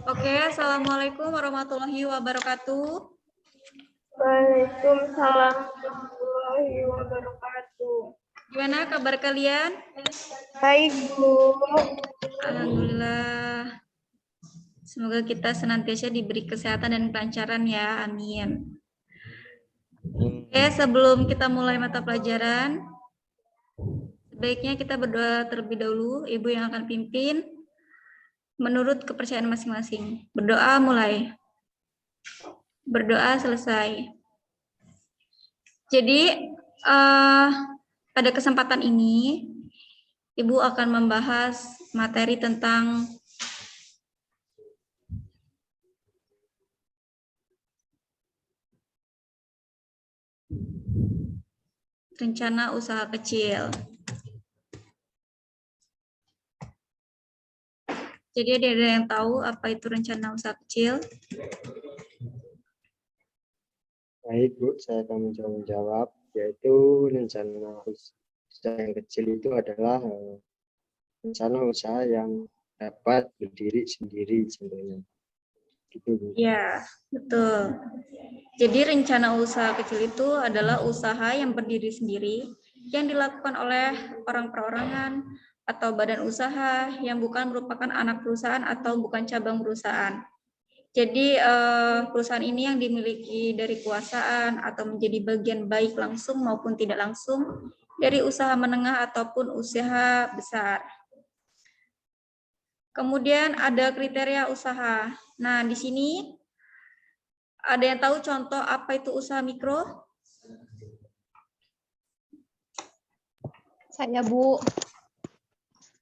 Oke, Assalamualaikum warahmatullahi wabarakatuh. Waalaikumsalam warahmatullahi wabarakatuh. Gimana kabar kalian? Baik, Bu. Alhamdulillah. Semoga kita senantiasa diberi kesehatan dan kelancaran ya, amin. Oke, sebelum kita mulai mata pelajaran, sebaiknya kita berdoa terlebih dahulu, Ibu yang akan pimpin, menurut kepercayaan masing-masing. Berdoa mulai. Berdoa selesai. Jadi, pada kesempatan ini, Ibu akan membahas materi tentang rencana usaha kecil. Jadi ada yang tahu apa itu rencana usaha kecil? Baik, Bu, saya akan menjawab, yaitu rencana usaha yang kecil itu adalah rencana usaha yang dapat berdiri sendiri contohnya. Gitu, Bu. Ya, betul. Jadi rencana usaha kecil itu adalah usaha yang berdiri sendiri yang dilakukan oleh orang perorangan atau badan usaha yang bukan merupakan anak perusahaan atau bukan cabang perusahaan. Jadi perusahaan ini yang dimiliki dari kekuasaan atau menjadi bagian baik langsung maupun tidak langsung dari usaha menengah ataupun usaha besar. Kemudian ada kriteria usaha. Nah, di sini ada yang tahu contoh apa itu usaha mikro? Saya, Bu.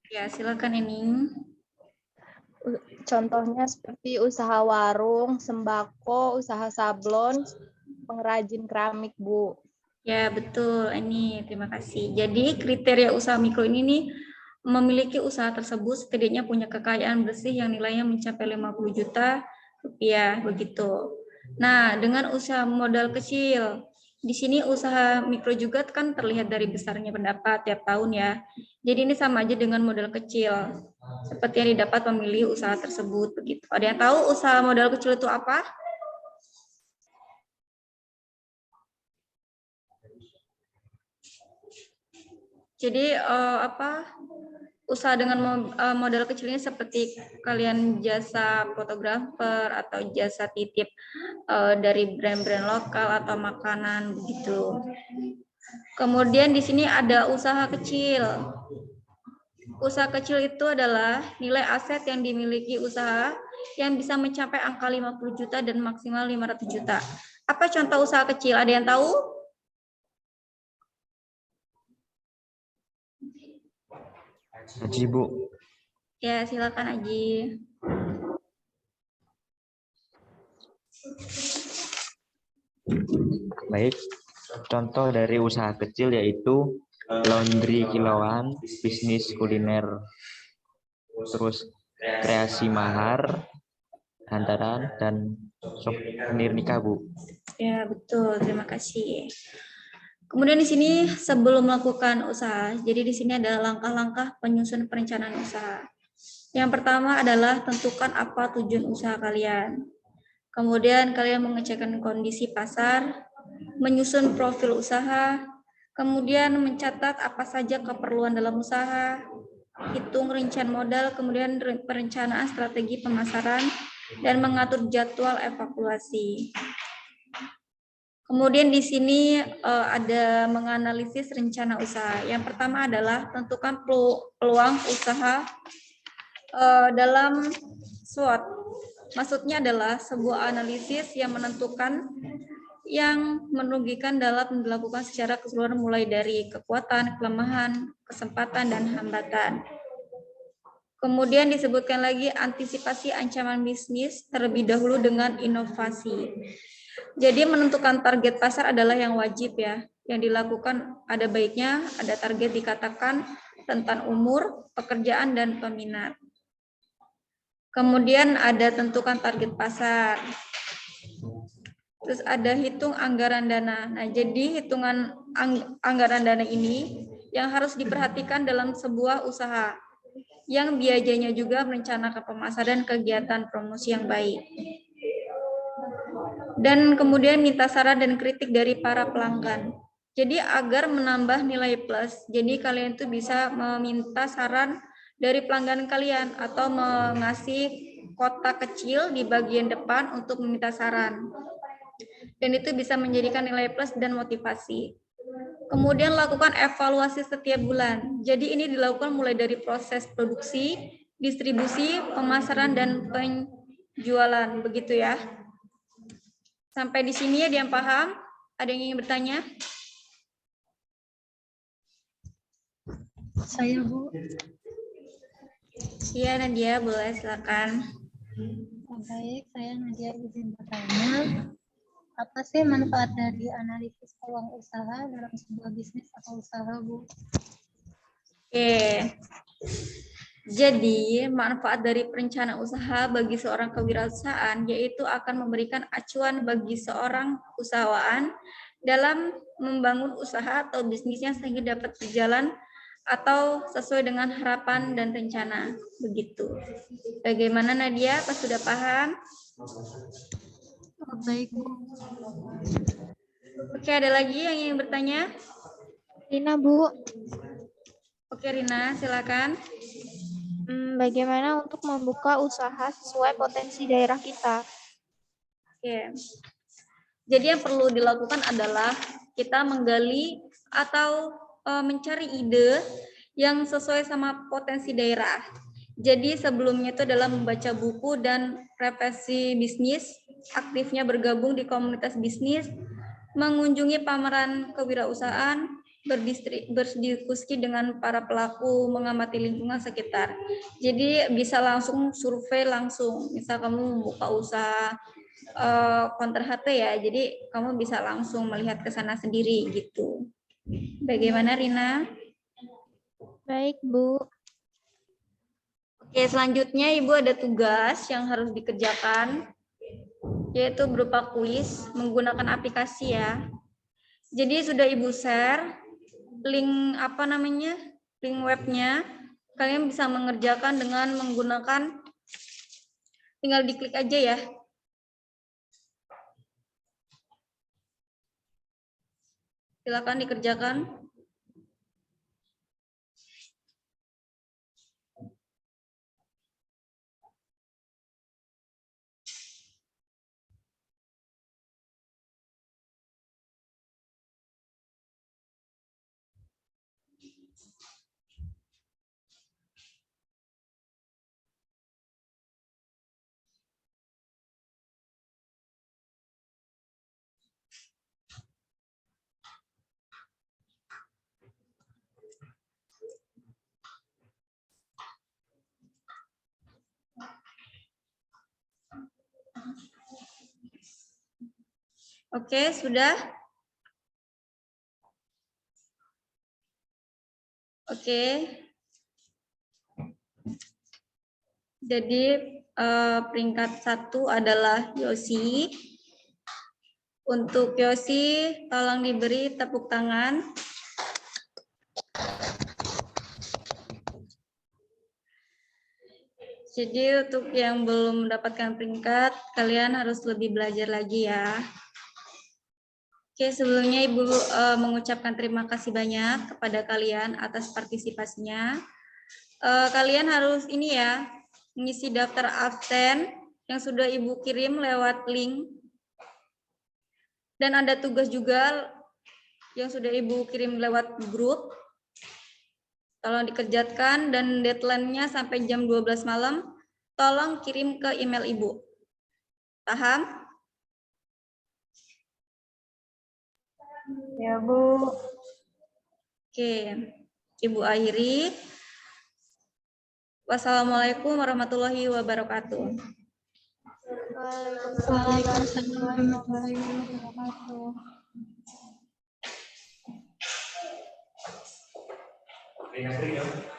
Ya, silakan ini. Contohnya seperti usaha warung, sembako, usaha sablon, pengrajin keramik, Bu. Ya, betul. Ini, terima kasih. Jadi, kriteria usaha mikro ini nih memiliki usaha tersebut setidaknya punya kekayaan bersih yang nilainya mencapai 50 juta rupiah, begitu. Nah, dengan usaha modal kecil, di sini usaha mikro juga kan terlihat dari besarnya pendapat tiap tahun ya. Jadi ini sama aja dengan modal kecil, seperti yang didapat pemilih usaha tersebut, begitu. Ada yang tahu usaha modal kecil itu apa? Jadi usaha dengan modal kecilnya seperti kalian jasa fotografer atau jasa titip dari brand-brand lokal atau makanan begitu. Kemudian di sini ada usaha kecil. Usaha kecil itu adalah nilai aset yang dimiliki usaha yang bisa mencapai angka 50 juta dan maksimal 500 juta. Apa contoh usaha kecil? Ada yang tahu? Haji, Bu. Ya, silakan Aji. Baik, contoh dari usaha kecil yaitu laundry kilauan, bisnis kuliner, terus kreasi mahar, hantaran, dan souvenir nikah, Bu. Ya, betul. Terima kasih. Kemudian di sini sebelum melakukan usaha, jadi di sini ada langkah-langkah penyusun perencanaan usaha. Yang pertama adalah tentukan apa tujuan usaha kalian. Kemudian kalian mengecekkan kondisi pasar, menyusun profil usaha, kemudian mencatat apa saja keperluan dalam usaha, hitung rincian modal, kemudian perencanaan strategi pemasaran, dan mengatur jadwal evaluasi. Kemudian di sini ada menganalisis rencana usaha. Yang pertama adalah tentukan peluang usaha dalam SWOT. Maksudnya adalah sebuah analisis yang menentukan yang merugikan dalam dilakukan secara keseluruhan mulai dari kekuatan, kelemahan, kesempatan, dan hambatan. Kemudian disebutkan lagi antisipasi ancaman bisnis terlebih dahulu dengan inovasi. Jadi menentukan target pasar adalah yang wajib ya. Yang dilakukan ada baiknya ada target dikatakan tentang umur, pekerjaan, dan peminat. Kemudian ada tentukan target pasar. Terus ada hitung anggaran dana. Nah, jadi hitungan anggaran dana ini yang harus diperhatikan dalam sebuah usaha. yang biayanya juga merencanakan pemasaran kegiatan promosi yang baik. Dan kemudian minta saran dan kritik dari para pelanggan. Jadi agar menambah nilai plus, jadi kalian tuh bisa meminta saran dari pelanggan kalian atau mengasih kotak kecil di bagian depan untuk meminta saran. Dan itu bisa menjadikan nilai plus dan motivasi. Kemudian lakukan evaluasi setiap bulan. Jadi ini dilakukan mulai dari proses produksi, distribusi, pemasaran, dan penjualan. Begitu ya. Sampai di sini ya, dia yang paham? Ada yang ingin bertanya? Saya, Bu. Iya, Nadia, boleh silakan. Baik, saya Nadia izin bertanya. Apa sih manfaat dari analisis peluang usaha dalam sebuah bisnis atau usaha, Bu? Oke. Jadi, manfaat dari perencanaan usaha bagi seorang kewirausahaan yaitu akan memberikan acuan bagi seorang usahawan dalam membangun usaha atau bisnisnya sehingga dapat berjalan atau sesuai dengan harapan dan rencana. Begitu. Bagaimana Nadia? Apa sudah paham? Baik, Bu. Oke, ada lagi yang ingin bertanya? Rina, Bu, Oke, Rina, silakan. bagaimana untuk membuka usaha sesuai potensi daerah kita? Oke. Jadi yang perlu dilakukan adalah kita menggali atau mencari ide yang sesuai sama potensi daerah. Jadi sebelumnya itu adalah membaca buku dan referensi bisnis, aktifnya bergabung di komunitas bisnis, mengunjungi pameran kewirausahaan, berdiskusi dengan para pelaku, mengamati lingkungan sekitar. Jadi bisa langsung survei langsung. Misal kamu buka usaha konter HP ya, jadi kamu bisa langsung melihat ke sana sendiri gitu. Bagaimana Rina? Baik, Bu. Oke, selanjutnya Ibu ada tugas yang harus dikerjakan, yaitu berupa kuis menggunakan aplikasi ya. Jadi sudah Ibu share link link webnya. Kalian bisa mengerjakan dengan menggunakan, tinggal diklik aja ya. Silakan dikerjakan. Oke, sudah? Oke. Jadi peringkat 1 adalah Yosi. Untuk Yosi, tolong diberi tepuk tangan. Jadi untuk yang belum mendapatkan peringkat, kalian harus lebih belajar lagi ya. Oke, sebelumnya Ibu mengucapkan terima kasih banyak kepada kalian atas partisipasinya. Kalian harus ini ya, mengisi daftar absen yang sudah Ibu kirim lewat link. Dan ada tugas juga yang sudah Ibu kirim lewat grup. Tolong dikerjakan dan deadline-nya sampai jam 12 malam. Tolong kirim ke email Ibu. Paham? Ya, Bu. Oke, Ibu akhiri. Wassalamualaikum warahmatullahi wabarakatuh. Waalaikumsalam warahmatullahi wabarakatuh. Terima kasih.